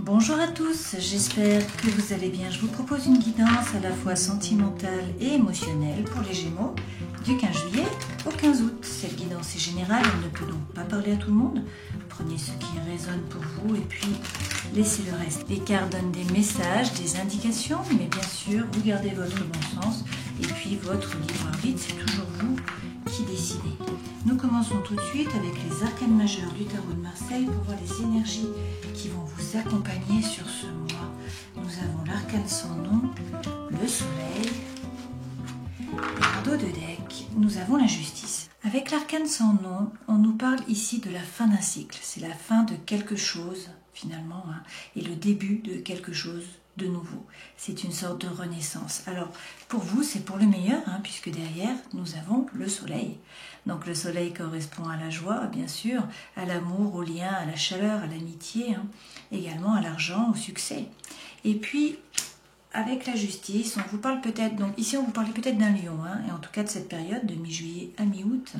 Bonjour à tous, j'espère que vous allez bien. Je vous propose une guidance à la fois sentimentale et émotionnelle pour les Gémeaux du 15 juillet au 15 août. Cette guidance est générale, elle ne peut donc pas parler à tout le monde. Prenez ce qui résonne pour vous et puis laissez le reste. Les cartes donnent des messages, des indications, mais bien sûr, vous gardez votre bon sens et puis votre libre arbitre, c'est toujours vous qui décidez. Nous commençons tout de suite avec les arcanes majeures du tarot de Marseille pour voir les énergies qui vont vous accompagner sur ce mois. Nous avons l'arcane sans nom, le soleil, et en dos de deck, nous avons la justice. Avec l'arcane sans nom, on nous parle ici de la fin d'un cycle. C'est la fin de quelque chose, finalement, et le début de quelque chose de nouveau. C'est une sorte de renaissance. Alors, pour vous, c'est pour le meilleur, puisque derrière, nous avons le soleil. Donc, le soleil correspond à la joie, bien sûr, à l'amour, au lien, à la chaleur, à l'amitié, également à l'argent, au succès. Et puis, avec la justice, on vous parle peut-être, donc ici on vous parlait peut-être d'un lion, et en tout cas de cette période de mi-juillet à mi-août.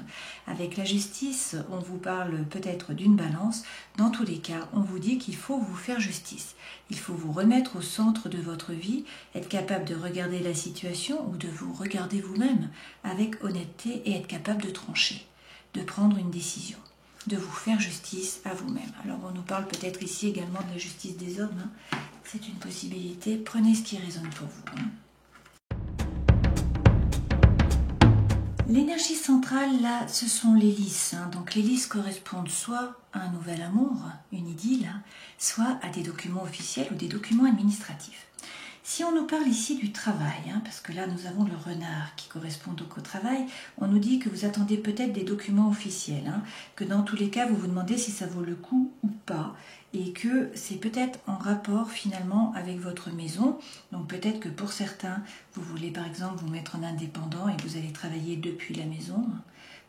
Avec la justice, on vous parle peut-être d'une balance. Dans tous les cas, on vous dit qu'il faut vous faire justice. Il faut vous remettre au centre de votre vie, être capable de regarder la situation ou de vous regarder vous-même avec honnêteté et être capable de trancher, de prendre une décision, de vous faire justice à vous-même. Alors on nous parle peut-être ici également de la justice des hommes. C'est une possibilité. Prenez ce qui résonne pour vous. L'énergie centrale, là, ce sont les lys. Donc les lys correspondent soit à un nouvel amour, une idylle, soit à des documents officiels ou des documents administratifs. Si on nous parle ici du travail, parce que là nous avons le renard qui correspond donc au travail, on nous dit que vous attendez peut-être des documents officiels, que dans tous les cas vous vous demandez si ça vaut le coup ou pas, et que c'est peut-être en rapport finalement avec votre maison. Donc peut-être que pour certains, vous voulez par exemple vous mettre en indépendant et vous allez travailler depuis la maison.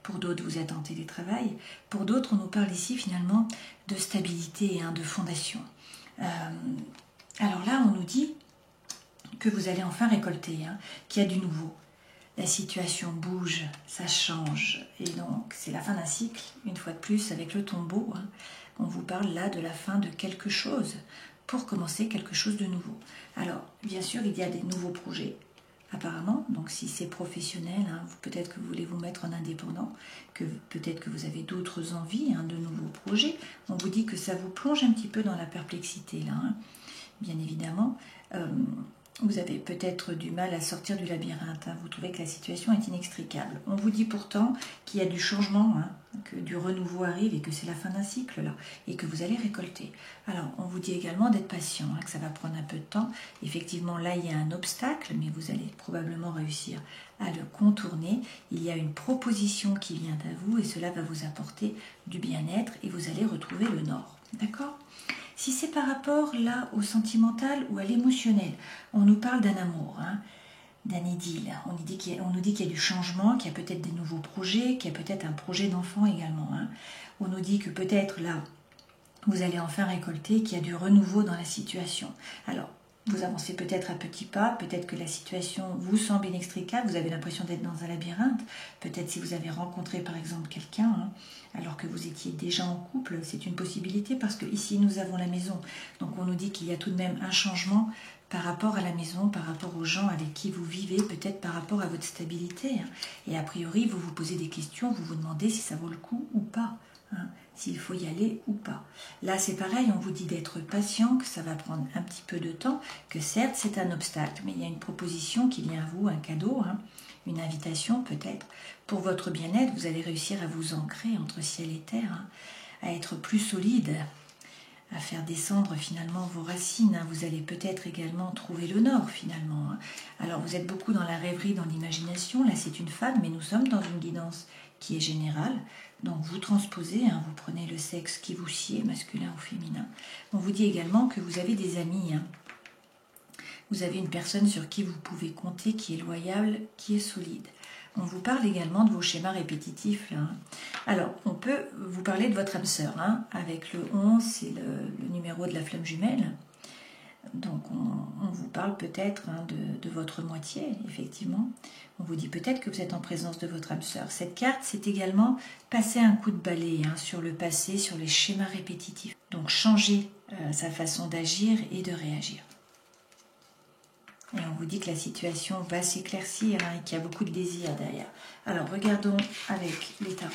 Pour d'autres, vous êtes en télétravail. Pour d'autres, on nous parle ici finalement de stabilité, de fondation. Alors là, on nous dit que vous allez enfin récolter, qu'il y a du nouveau. La situation bouge, ça change, et donc c'est la fin d'un cycle, une fois de plus avec le tombeau. On vous parle là de la fin de quelque chose, pour commencer quelque chose de nouveau. Alors, bien sûr, il y a des nouveaux projets, apparemment, donc si c'est professionnel, peut-être que vous voulez vous mettre en indépendant, que peut-être que vous avez d'autres envies, de nouveaux projets. On vous dit que ça vous plonge un petit peu dans la perplexité, là, bien évidemment. Vous avez peut-être du mal à sortir du labyrinthe, vous trouvez que la situation est inextricable. On vous dit pourtant qu'il y a du changement, que du renouveau arrive et que c'est la fin d'un cycle là, et que vous allez récolter. Alors on vous dit également d'être patient, que ça va prendre un peu de temps. Effectivement là il y a un obstacle, mais vous allez probablement réussir à le contourner. Il y a une proposition qui vient à vous et cela va vous apporter du bien-être et vous allez retrouver le nord. D'accord ? Si c'est par rapport là au sentimental ou à l'émotionnel, on nous parle d'un amour, d'un idylle. On nous dit qu'il y a du changement, qu'il y a peut-être des nouveaux projets, qu'il y a peut-être un projet d'enfant également. On nous dit que peut-être là, vous allez enfin récolter, qu'il y a du renouveau dans la situation. Alors, vous avancez peut-être à petits pas, peut-être que la situation vous semble inextricable, vous avez l'impression d'être dans un labyrinthe, peut-être si vous avez rencontré par exemple quelqu'un, alors que vous étiez déjà en couple, c'est une possibilité parce que ici nous avons la maison, donc on nous dit qu'il y a tout de même un changement par rapport à la maison, par rapport aux gens avec qui vous vivez, peut-être par rapport à votre stabilité, et a priori vous vous posez des questions, vous vous demandez si ça vaut le coup ou pas. S'il faut y aller ou pas. Là, c'est pareil, on vous dit d'être patient, que ça va prendre un petit peu de temps, que certes, c'est un obstacle, mais il y a une proposition qui vient à vous, un cadeau, une invitation peut-être. Pour votre bien-être, vous allez réussir à vous ancrer entre ciel et terre, à être plus solide, à faire descendre finalement vos racines. Vous allez peut-être également trouver le nord finalement. Alors, vous êtes beaucoup dans la rêverie, dans l'imagination. Là, c'est une femme, mais nous sommes dans une guidance qui est générale. Donc vous transposez, vous prenez le sexe qui vous sied, masculin ou féminin. On vous dit également que vous avez des amis. Vous avez une personne sur qui vous pouvez compter, qui est loyale, qui est solide. On vous parle également de vos schémas répétitifs. Là. Alors, on peut vous parler de votre âme sœur. Avec le 11, c'est le numéro de la flamme jumelle. Donc on vous parle peut-être de votre moitié, effectivement. On vous dit peut-être que vous êtes en présence de votre âme sœur. Cette carte, c'est également passer un coup de balai sur le passé, sur les schémas répétitifs. Donc changer sa façon d'agir et de réagir. Et on vous dit que la situation va s'éclaircir et qu'il y a beaucoup de désir derrière. Alors regardons avec les tarots.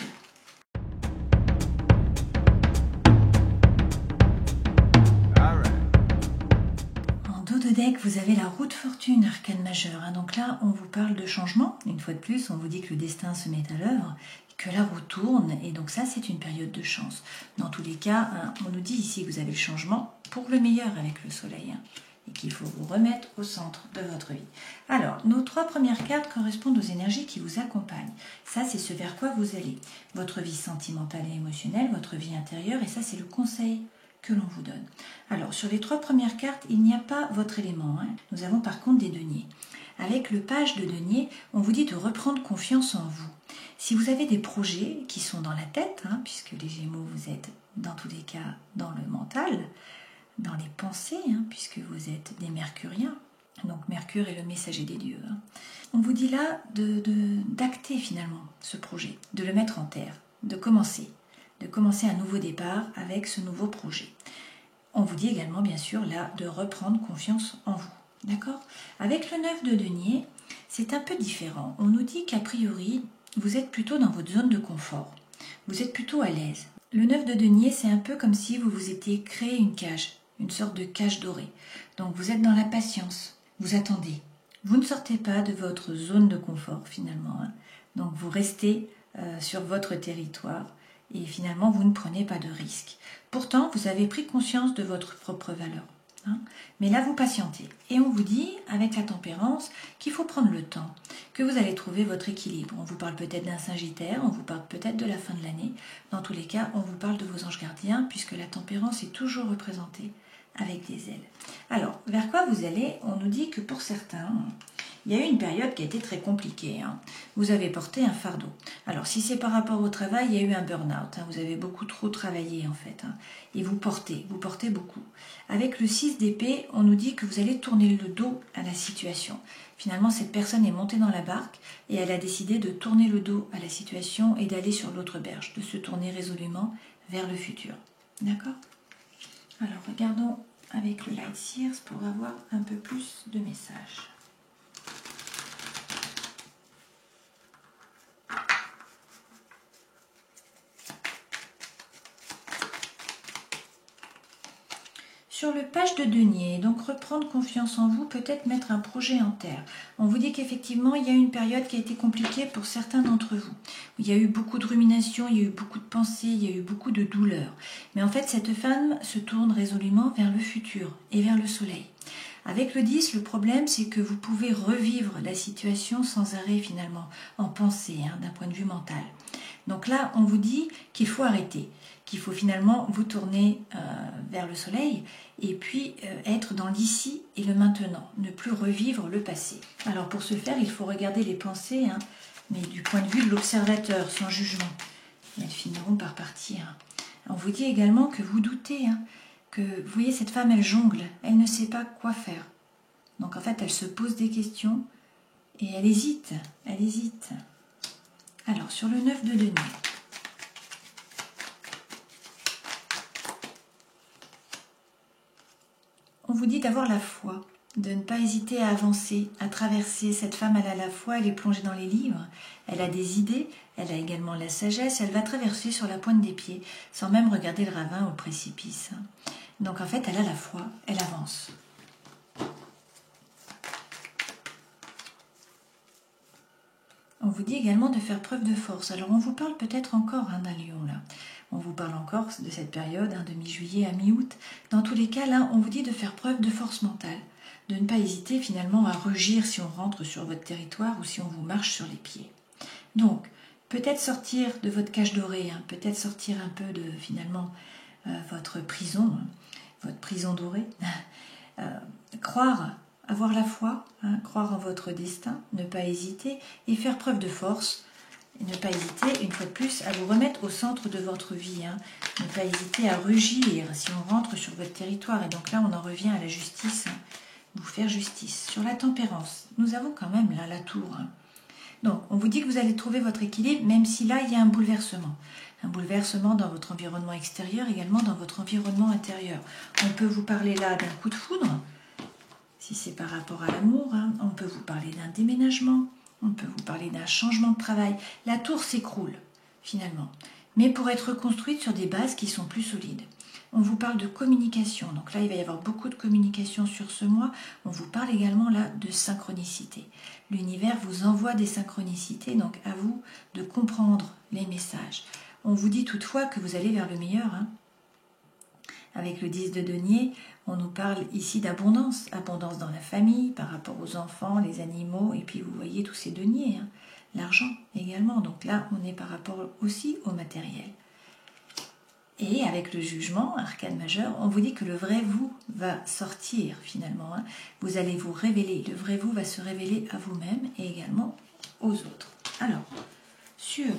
De deck, vous avez la roue de fortune, arcane majeur. Donc là, on vous parle de changement. Une fois de plus, on vous dit que le destin se met à l'œuvre, que la roue tourne. Et donc ça, c'est une période de chance. Dans tous les cas, on nous dit ici que vous avez le changement pour le meilleur avec le soleil. Et qu'il faut vous remettre au centre de votre vie. Alors, nos 3 premières cartes correspondent aux énergies qui vous accompagnent. Ça, c'est ce vers quoi vous allez. Votre vie sentimentale et émotionnelle, votre vie intérieure. Et ça, c'est le conseil que l'on vous donne. Alors, sur les 3 premières cartes, il n'y a pas votre élément. Nous avons par contre des deniers. Avec le page de denier, on vous dit de reprendre confiance en vous. Si vous avez des projets qui sont dans la tête, puisque les Gémeaux, vous êtes dans tous les cas dans le mental, dans les pensées, puisque vous êtes des Mercuriens, donc Mercure est le messager des dieux. On vous dit là d'acter finalement ce projet, de le mettre en terre, de commencer un nouveau départ avec ce nouveau projet. On vous dit également, bien sûr, là, de reprendre confiance en vous. D'accord ? Avec le 9 de denier, c'est un peu différent. On nous dit qu'a priori, vous êtes plutôt dans votre zone de confort. Vous êtes plutôt à l'aise. Le 9 de denier, c'est un peu comme si vous vous étiez créé une cage, une sorte de cage dorée. Donc vous êtes dans la patience, vous attendez. Vous ne sortez pas de votre zone de confort finalement. Donc vous restez sur votre territoire. Et finalement, vous ne prenez pas de risques. Pourtant, vous avez pris conscience de votre propre valeur. Mais là, vous patientez. Et on vous dit, avec la tempérance, qu'il faut prendre le temps, que vous allez trouver votre équilibre. On vous parle peut-être d'un Sagittaire, on vous parle peut-être de la fin de l'année. Dans tous les cas, on vous parle de vos anges gardiens, puisque la tempérance est toujours représentée avec des ailes. Alors, vers quoi vous allez? On nous dit que pour certains, il y a eu une période qui a été très compliquée. Vous avez porté un fardeau. Alors, si c'est par rapport au travail, il y a eu un burn-out. Vous avez beaucoup trop travaillé, en fait. Et vous portez beaucoup. Avec le 6 d'épée, on nous dit que vous allez tourner le dos à la situation. Finalement, cette personne est montée dans la barque et elle a décidé de tourner le dos à la situation et d'aller sur l'autre berge, de se tourner résolument vers le futur. D'accord ? Alors, regardons avec le Light Seers pour avoir un peu plus de messages. Sur le page de denier, donc reprendre confiance en vous, peut-être mettre un projet en terre. On vous dit qu'effectivement, il y a eu une période qui a été compliquée pour certains d'entre vous. Il y a eu beaucoup de ruminations, il y a eu beaucoup de pensées, il y a eu beaucoup de douleurs. Mais en fait, cette femme se tourne résolument vers le futur et vers le soleil. Avec le 10, le problème, c'est que vous pouvez revivre la situation sans arrêt finalement, en pensée, d'un point de vue mental. Donc là, on vous dit qu'il faut arrêter, qu'il faut finalement vous tourner vers le soleil et puis être dans l'ici et le maintenant, ne plus revivre le passé. Alors pour ce faire, il faut regarder les pensées, mais du point de vue de l'observateur, sans jugement. Et elles finiront par partir. On vous dit également que vous doutez, que vous voyez cette femme, elle jongle, elle ne sait pas quoi faire. Donc en fait, elle se pose des questions et elle hésite. Alors sur le 9 de denier. On vous dit d'avoir la foi, de ne pas hésiter à avancer, à traverser. Cette femme, elle a la foi, elle est plongée dans les livres, elle a des idées, elle a également la sagesse, elle va traverser sur la pointe des pieds, sans même regarder le ravin ou le précipice. Donc en fait, elle a la foi, elle avance. On vous dit également de faire preuve de force. Alors on vous parle peut-être encore d'un lion là. On vous parle encore de cette période, de mi-juillet à mi-août. Dans tous les cas, là, on vous dit de faire preuve de force mentale, de ne pas hésiter finalement à rugir si on rentre sur votre territoire ou si on vous marche sur les pieds. Donc, peut-être sortir de votre cage dorée, peut-être sortir un peu de finalement votre prison dorée, croire, avoir la foi, croire en votre destin, ne pas hésiter et faire preuve de force ne pas hésiter, une fois de plus, à vous remettre au centre de votre vie. Hein. Ne pas hésiter à rugir si on rentre sur votre territoire. Et donc là, on en revient à la justice. Hein. Vous faire justice. Sur la tempérance, nous avons quand même là la tour. Hein. Donc, on vous dit que vous allez trouver votre équilibre, même si là, il y a un bouleversement. Un bouleversement dans votre environnement extérieur, également dans votre environnement intérieur. On peut vous parler là d'un coup de foudre, si c'est par rapport à l'amour. Hein. On peut vous parler d'un déménagement. On peut vous parler d'un changement de travail. La tour s'écroule, finalement. Mais pour être reconstruite sur des bases qui sont plus solides. On vous parle de communication. Donc là, il va y avoir beaucoup de communication sur ce mois. On vous parle également là de synchronicité. L'univers vous envoie des synchronicités, donc à vous de comprendre les messages. On vous dit toutefois que vous allez vers le meilleur. Hein. Avec le 10 de denier, on nous parle ici d'abondance. Abondance dans la famille, par rapport aux enfants, les animaux, et puis vous voyez tous ces deniers. Hein. L'argent également. Donc là, on est par rapport aussi au matériel. Et avec le jugement, arcane majeur, on vous dit que le vrai vous va sortir finalement. Hein. Vous allez vous révéler. Le vrai vous va se révéler à vous-même et également aux autres. Alors, sur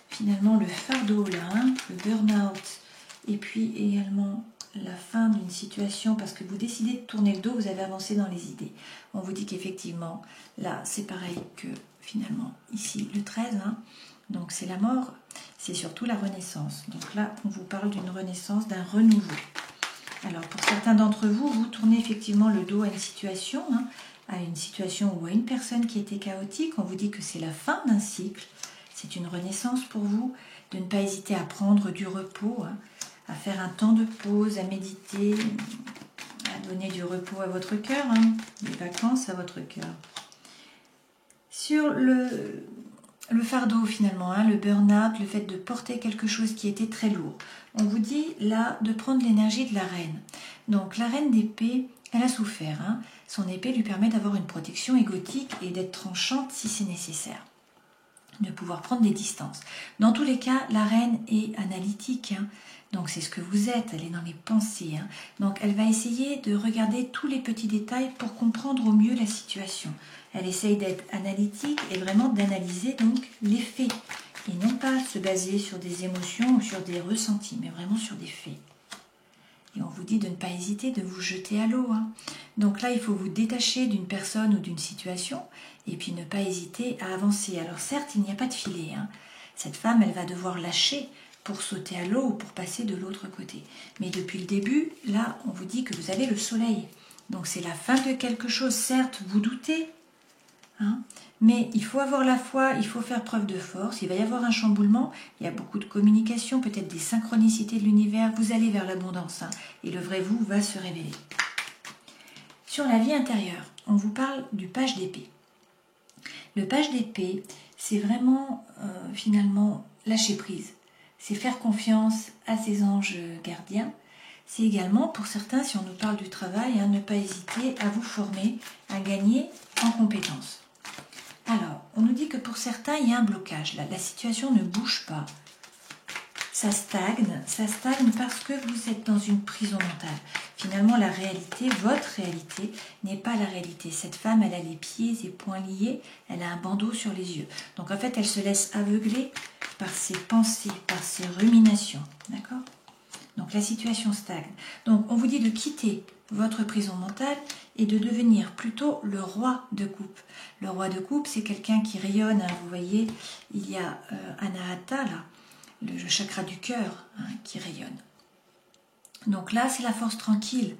finalement le fardeau là, hein, le burn-out, et puis également la fin d'une situation, parce que vous décidez de tourner le dos, vous avez avancé dans les idées. On vous dit qu'effectivement, là, c'est pareil que finalement, ici, le 13, hein, donc c'est la mort, c'est surtout la renaissance. Donc là, on vous parle d'une renaissance, d'un renouveau. Alors, pour certains d'entre vous, vous tournez effectivement le dos à une situation, hein, à une situation ou à une personne qui était chaotique. On vous dit que c'est la fin d'un cycle, c'est une renaissance pour vous, de ne pas hésiter à prendre du repos, hein, à faire un temps de pause, à méditer, à donner du repos à votre cœur, hein, des vacances à votre cœur. Sur le fardeau finalement, hein, le burn-out, le fait de porter quelque chose qui était très lourd. On vous dit là de prendre l'énergie de la reine. Donc la reine d'épée, elle a souffert. Hein. Son épée lui permet d'avoir une protection égotique et d'être tranchante si c'est nécessaire. De pouvoir prendre des distances. Dans tous les cas, la reine est analytique. Hein. Donc c'est ce que vous êtes, elle est dans les pensées. Hein. Donc elle va essayer de regarder tous les petits détails pour comprendre au mieux la situation. Elle essaye d'être analytique et vraiment d'analyser donc les faits. Et non pas se baser sur des émotions ou sur des ressentis, mais vraiment sur des faits. Et on vous dit de ne pas hésiter, de vous jeter à l'eau. Hein. Donc là, il faut vous détacher d'une personne ou d'une situation et puis ne pas hésiter à avancer. Alors certes, il n'y a pas de filet. Hein. Cette femme, elle va devoir lâcher pour sauter à l'eau ou pour passer de l'autre côté. Mais depuis le début, là, on vous dit que vous avez le soleil. Donc c'est la fin de quelque chose. Certes, vous doutez, hein, mais il faut avoir la foi, il faut faire preuve de force. Il va y avoir un chamboulement, il y a beaucoup de communication, peut-être des synchronicités de l'univers. Vous allez vers l'abondance, hein, et le vrai vous va se révéler. Sur la vie intérieure, on vous parle du page d'épée. Le page d'épée, c'est vraiment finalement lâcher prise. C'est faire confiance à ses anges gardiens. C'est également, pour certains, si on nous parle du travail, hein, ne pas hésiter à vous former, à gagner en compétences. Alors, on nous dit que pour certains, il y a un blocage. Là, la situation ne bouge pas. Ça stagne parce que vous êtes dans une prison mentale. Finalement, la réalité, votre réalité, n'est pas la réalité. Cette femme, elle a les pieds et poings liés, elle a un bandeau sur les yeux. Donc en fait, elle se laisse aveugler par ses pensées, par ses ruminations. D'accord ? Donc la situation stagne. Donc on vous dit de quitter votre prison mentale et de devenir plutôt le roi de coupe. Le roi de coupe, c'est quelqu'un qui rayonne. Hein, vous voyez, il y a Anahata, là, le chakra du cœur, hein, qui rayonne. Donc là, c'est la force tranquille.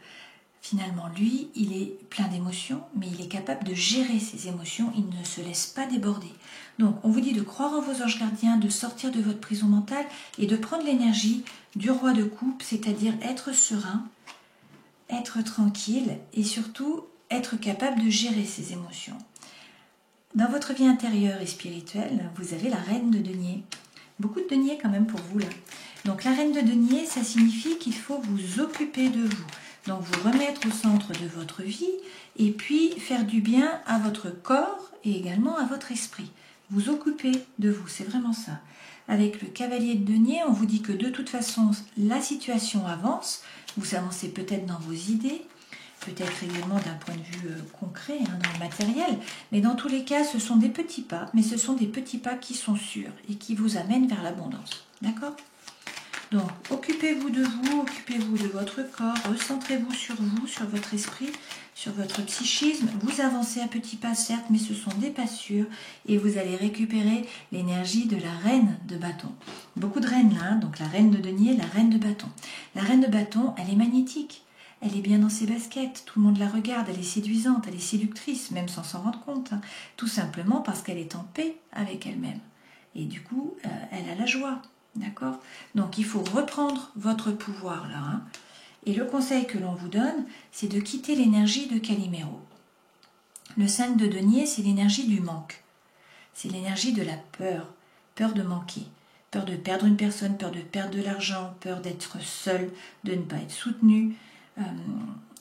Finalement, lui, il est plein d'émotions, mais il est capable de gérer ses émotions. Il ne se laisse pas déborder. Donc, on vous dit de croire en vos anges gardiens, de sortir de votre prison mentale et de prendre l'énergie du roi de coupe, c'est-à-dire être serein, être tranquille et surtout être capable de gérer ses émotions. Dans votre vie intérieure et spirituelle, vous avez la reine de denier. Beaucoup de deniers quand même pour vous là. Donc la reine de denier, ça signifie qu'il faut vous occuper de vous. Donc vous remettre au centre de votre vie et puis faire du bien à votre corps et également à votre esprit. Vous occuper de vous, c'est vraiment ça. Avec le cavalier de denier, on vous dit que de toute façon, la situation avance. Vous avancez peut-être dans vos idées. peut-être également d'un point de vue concret, hein, dans le matériel. Mais dans tous les cas, ce sont des petits pas, mais ce sont des petits pas qui sont sûrs et qui vous amènent vers l'abondance. D'accord ? Donc, occupez-vous de vous, occupez-vous de votre corps, recentrez-vous, sur votre esprit, sur votre psychisme. Vous avancez à petits pas, certes, mais ce sont des pas sûrs et vous allez récupérer l'énergie de la reine de bâton. Beaucoup de reines là, hein, donc la reine de denier, la reine de bâton. La reine de bâton, elle est magnétique. Elle est bien dans ses baskets, tout le monde la regarde, elle est séduisante, elle est séductrice, même sans s'en rendre compte. Hein, tout simplement parce qu'elle est en paix avec elle-même. Et du coup, elle a la joie. D'accord ? Donc, il faut reprendre votre pouvoir là. Hein. Et le conseil que l'on vous donne, c'est de quitter l'énergie de Calimero. Le 5 de denier, c'est l'énergie du manque. C'est l'énergie de la peur. Peur de manquer. Peur de perdre une personne, peur de perdre de l'argent, peur d'être seul, de ne pas être soutenu,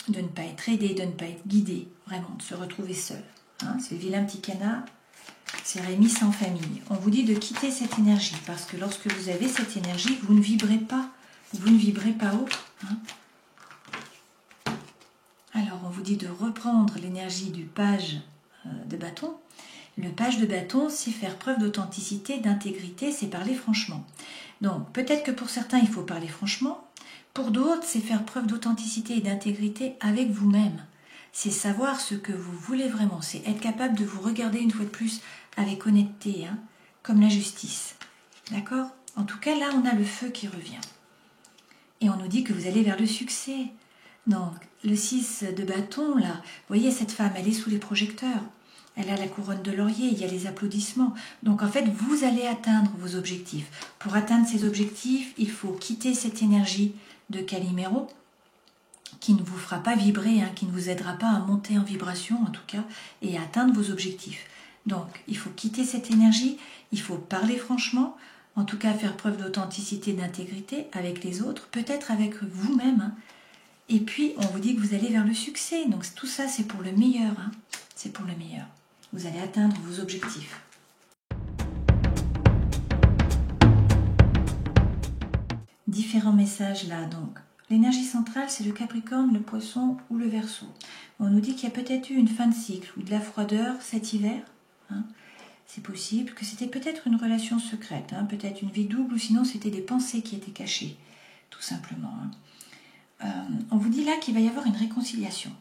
de ne pas être aidé, de ne pas être guidé. Vraiment, de se retrouver seul. Hein. C'est le vilain petit canard. C'est Rémi sans famille. On vous dit de quitter cette énergie parce que lorsque vous avez cette énergie, vous ne vibrez pas haut. Hein. Alors on vous dit de reprendre l'énergie du page de bâton. Le page de bâton, c'est faire preuve d'authenticité, d'intégrité, c'est parler franchement. Donc peut-être que pour certains, il faut parler franchement. Pour d'autres, c'est faire preuve d'authenticité et d'intégrité avec vous-même. C'est savoir ce que vous voulez vraiment. C'est être capable de vous regarder une fois de plus avec honnêteté, hein, comme la justice. D'accord ? En tout cas, là, on a le feu qui revient. Et on nous dit que vous allez vers le succès. Donc, le 6 de bâton, là, vous voyez, cette femme, elle est sous les projecteurs. Elle a la couronne de laurier, il y a les applaudissements. Donc, en fait, vous allez atteindre vos objectifs. Pour atteindre ces objectifs, il faut quitter cette énergie de Calimero, qui ne vous fera pas vibrer, hein, qui ne vous aidera pas à monter en vibration, en tout cas, et à atteindre vos objectifs. Donc, il faut quitter cette énergie, il faut parler franchement, en tout cas faire preuve d'authenticité, d'intégrité avec les autres, peut-être avec vous-même. Hein. Et puis, on vous dit que vous allez vers le succès. Donc, tout ça, c'est pour le meilleur. Hein. C'est pour le meilleur. Vous allez atteindre vos objectifs. Différents messages là, donc. L'énergie centrale, c'est le Capricorne, le Poisson ou le Verseau. On nous dit qu'il y a peut-être eu une fin de cycle ou de la froideur cet hiver. Hein. C'est possible que c'était peut-être une relation secrète, hein, peut-être une vie double, ou sinon c'était des pensées qui étaient cachées, tout simplement. Hein. On vous dit là qu'il va y avoir une réconciliation,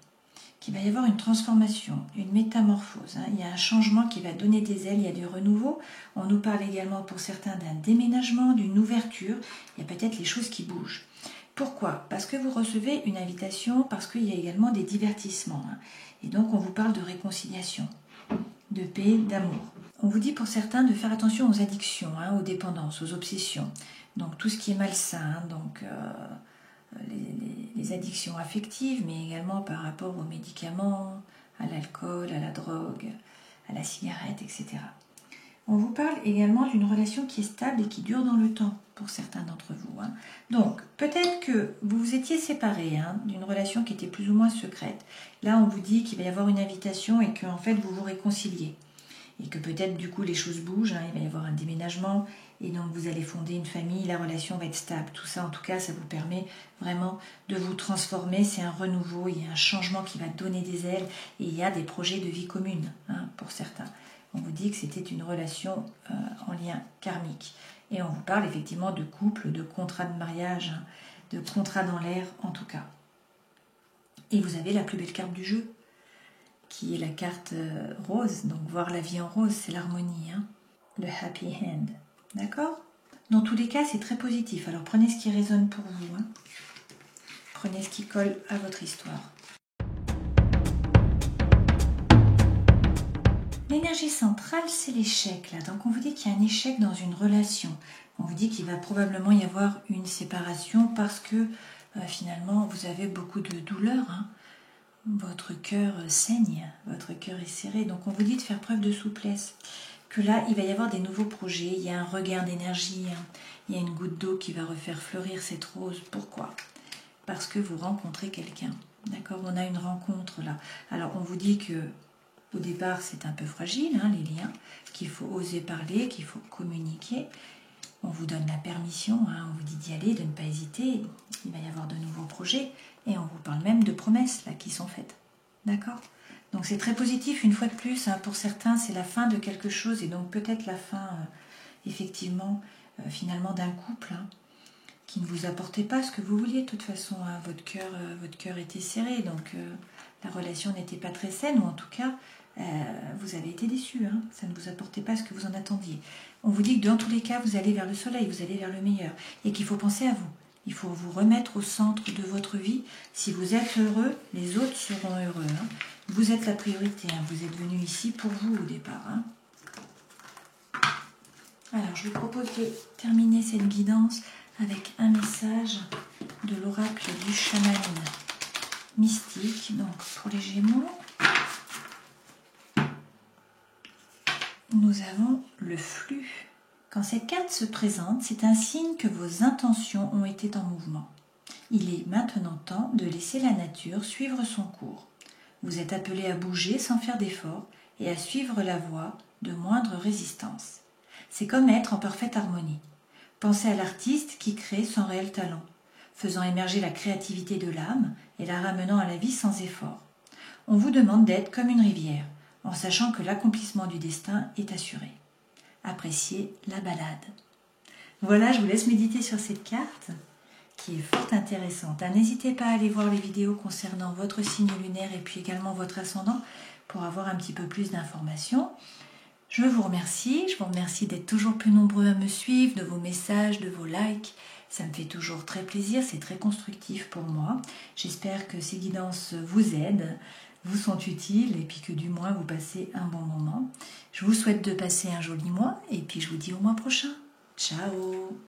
qu'il va y avoir une transformation, une métamorphose. Hein. Il y a un changement qui va donner des ailes, il y a du renouveau. On nous parle également pour certains d'un déménagement, d'une ouverture. Il y a peut-être les choses qui bougent. Pourquoi ? Parce que vous recevez une invitation, parce qu'il y a également des divertissements. Hein. Et donc on vous parle de réconciliation, de paix, d'amour. On vous dit pour certains de faire attention aux addictions, hein, aux dépendances, aux obsessions. Donc tout ce qui est malsain, hein, donc les addictions affectives, mais également par rapport aux médicaments, à l'alcool, à la drogue, à la cigarette, etc. On vous parle également d'une relation qui est stable et qui dure dans le temps pour certains d'entre vous. Hein. Donc, peut-être que vous vous étiez séparés hein, d'une relation qui était plus ou moins secrète. Là, on vous dit qu'il va y avoir une invitation et qu'en fait, vous vous réconciliez. Et que peut-être, du coup, les choses bougent. Hein, il va y avoir un déménagement et donc vous allez fonder une famille. La relation va être stable. Tout ça, en tout cas, ça vous permet vraiment de vous transformer. C'est un renouveau, il y a un changement qui va donner des ailes et il y a des projets de vie commune hein, pour certains. On vous dit que c'était une relation en lien karmique. Et on vous parle effectivement de couple, de contrat de mariage, hein, de contrat dans l'air en tout cas. Et vous avez la plus belle carte du jeu, qui est la carte rose. Donc voir la vie en rose, c'est l'harmonie, hein, le happy end. D'accord ? Dans tous les cas, c'est très positif. Alors prenez ce qui résonne pour vous. Hein. Prenez ce qui colle à votre histoire. L'énergie centrale, c'est l'échec. Là. Donc on vous dit qu'il y a un échec dans une relation. On vous dit qu'il va probablement y avoir une séparation parce que finalement vous avez beaucoup de douleur. Hein. Votre cœur saigne, votre cœur est serré. Donc on vous dit de faire preuve de souplesse. Que là, il va y avoir des nouveaux projets. Il y a un regain d'énergie. Hein. Il y a une goutte d'eau qui va refaire fleurir cette rose. Pourquoi ? Parce que vous rencontrez quelqu'un. D'accord ? On a une rencontre là. Alors on vous dit que au départ, c'est un peu fragile, hein, les liens, qu'il faut oser parler, qu'il faut communiquer. On vous donne la permission, hein, on vous dit d'y aller, de ne pas hésiter. Il va y avoir de nouveaux projets et on vous parle même de promesses là, qui sont faites. D'accord? Donc c'est très positif une fois de plus. Hein, pour certains, c'est la fin de quelque chose et donc peut-être la fin, effectivement, finalement d'un couple hein, qui ne vous apportait pas ce que vous vouliez. De toute façon, hein, votre cœur était serré, donc la relation n'était pas très saine, ou en tout cas, vous avez été déçus. Hein, ça ne vous apportait pas ce que vous en attendiez. On vous dit que dans tous les cas, vous allez vers le soleil, vous allez vers le meilleur, et qu'il faut penser à vous. Il faut vous remettre au centre de votre vie. Si vous êtes heureux, les autres seront heureux. Hein. Vous êtes la priorité. Hein. Vous êtes venu ici pour vous au départ. Hein. Alors, je vous propose de terminer cette guidance avec un message de l'oracle du chaman mystique. Donc, pour les Gémeaux, nous avons le flux. Quand cette carte se présente, c'est un signe que vos intentions ont été en mouvement. Il est maintenant temps de laisser la nature suivre son cours. Vous êtes appelé à bouger sans faire d'effort et à suivre la voie de moindre résistance. C'est comme être en parfaite harmonie. Pensez à l'artiste qui crée son réel talent, faisant émerger la créativité de l'âme et la ramenant à la vie sans effort. On vous demande d'être comme une rivière, en sachant que l'accomplissement du destin est assuré. Appréciez la balade. Voilà, je vous laisse méditer sur cette carte qui est fort intéressante. N'hésitez pas à aller voir les vidéos concernant votre signe lunaire et puis également votre ascendant pour avoir un petit peu plus d'informations. Je vous remercie d'être toujours plus nombreux à me suivre, de vos messages, de vos likes. Ça me fait toujours très plaisir, c'est très constructif pour moi. J'espère que ces guidances vous aident, vous sont utiles et puis que du moins vous passez un bon moment. Je vous souhaite de passer un joli mois et puis je vous dis au mois prochain. Ciao!